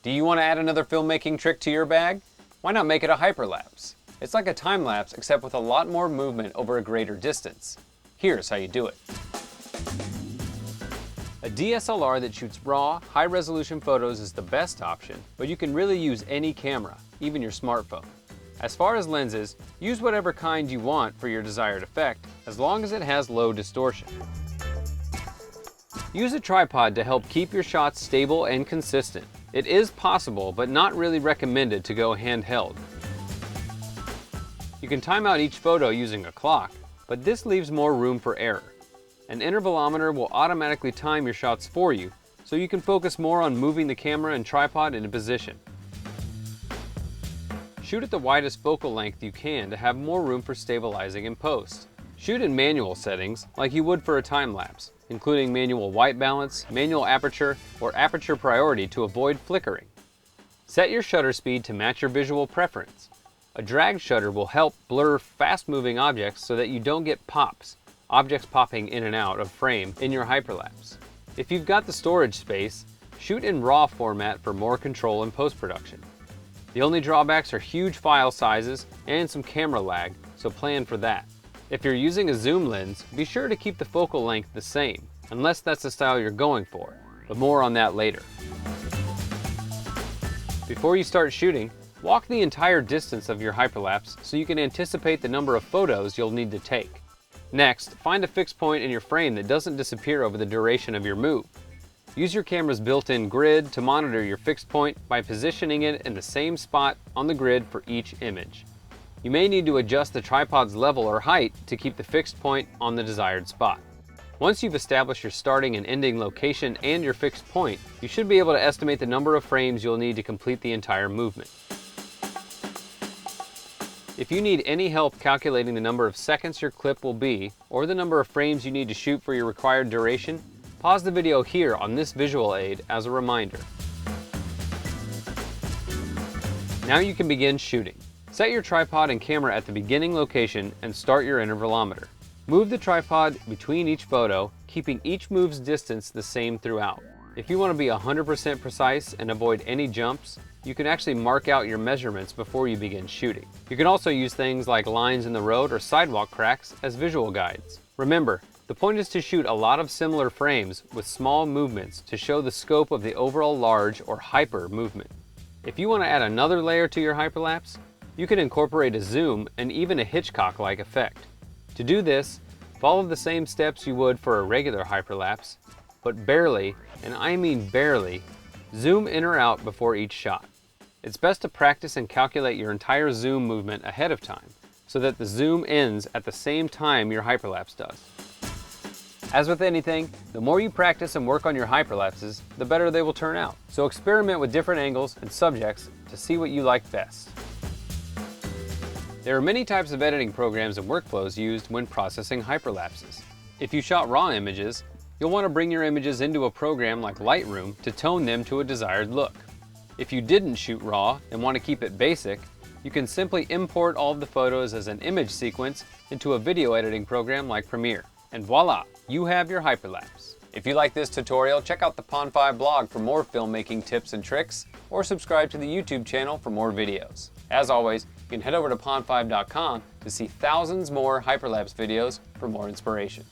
Do you want to add another filmmaking trick to your bag? Why not make it a hyperlapse? It's like a time lapse except with a lot more movement over a greater distance. Here's how you do it. A DSLR that shoots raw, high-resolution photos is the best option, but you can really use any camera, even your smartphone. As far as lenses, use whatever kind you want for your desired effect, as long as it has low distortion. Use a tripod to help keep your shots stable and consistent. It is possible, but not really recommended to go handheld. You can time out each photo using a clock, but this leaves more room for error. An intervalometer will automatically time your shots for you, so you can focus more on moving the camera and tripod into position. Shoot at the widest focal length you can to have more room for stabilizing in post. Shoot in manual settings like you would for a time lapse, including manual white balance, manual aperture, or aperture priority to avoid flickering. Set your shutter speed to match your visual preference. A drag shutter will help blur fast-moving objects so that you don't get pops, objects popping in and out of frame in your hyperlapse. If you've got the storage space, shoot in RAW format for more control in post-production. The only drawbacks are huge file sizes and some camera lag, so plan for that. If you're using a zoom lens, be sure to keep the focal length the same, unless that's the style you're going for, but more on that later. Before you start shooting, walk the entire distance of your hyperlapse so you can anticipate the number of photos you'll need to take. Next, find a fixed point in your frame that doesn't disappear over the duration of your move. Use your camera's built-in grid to monitor your fixed point by positioning it in the same spot on the grid for each image. You may need to adjust the tripod's level or height to keep the fixed point on the desired spot. Once you've established your starting and ending location and your fixed point, you should be able to estimate the number of frames you'll need to complete the entire movement. If you need any help calculating the number of seconds your clip will be, or the number of frames you need to shoot for your required duration, pause the video here on this visual aid as a reminder. Now you can begin shooting. Set your tripod and camera at the beginning location and start your intervalometer. Move the tripod between each photo, keeping each move's distance the same throughout. If you want to be 100% precise and avoid any jumps, you can actually mark out your measurements before you begin shooting. You can also use things like lines in the road or sidewalk cracks as visual guides. Remember, the point is to shoot a lot of similar frames with small movements to show the scope of the overall large or hyper movement. If you want to add another layer to your hyperlapse, you can incorporate a zoom and even a Hitchcock-like effect. To do this, follow the same steps you would for a regular hyperlapse, but barely, and I mean barely, zoom in or out before each shot. It's best to practice and calculate your entire zoom movement ahead of time, so that the zoom ends at the same time your hyperlapse does. As with anything, the more you practice and work on your hyperlapses, the better they will turn out. So experiment with different angles and subjects to see what you like best. There are many types of editing programs and workflows used when processing hyperlapses. If you shot raw images, you'll want to bring your images into a program like Lightroom to tone them to a desired look. If you didn't shoot raw and want to keep it basic, you can simply import all of the photos as an image sequence into a video editing program like Premiere. And voila, you have your hyperlapse. If you like this tutorial, check out the Pond5 blog for more filmmaking tips and tricks, or subscribe to the YouTube channel for more videos. As always, you can head over to pond5.com to see thousands more hyperlapse videos for more inspiration.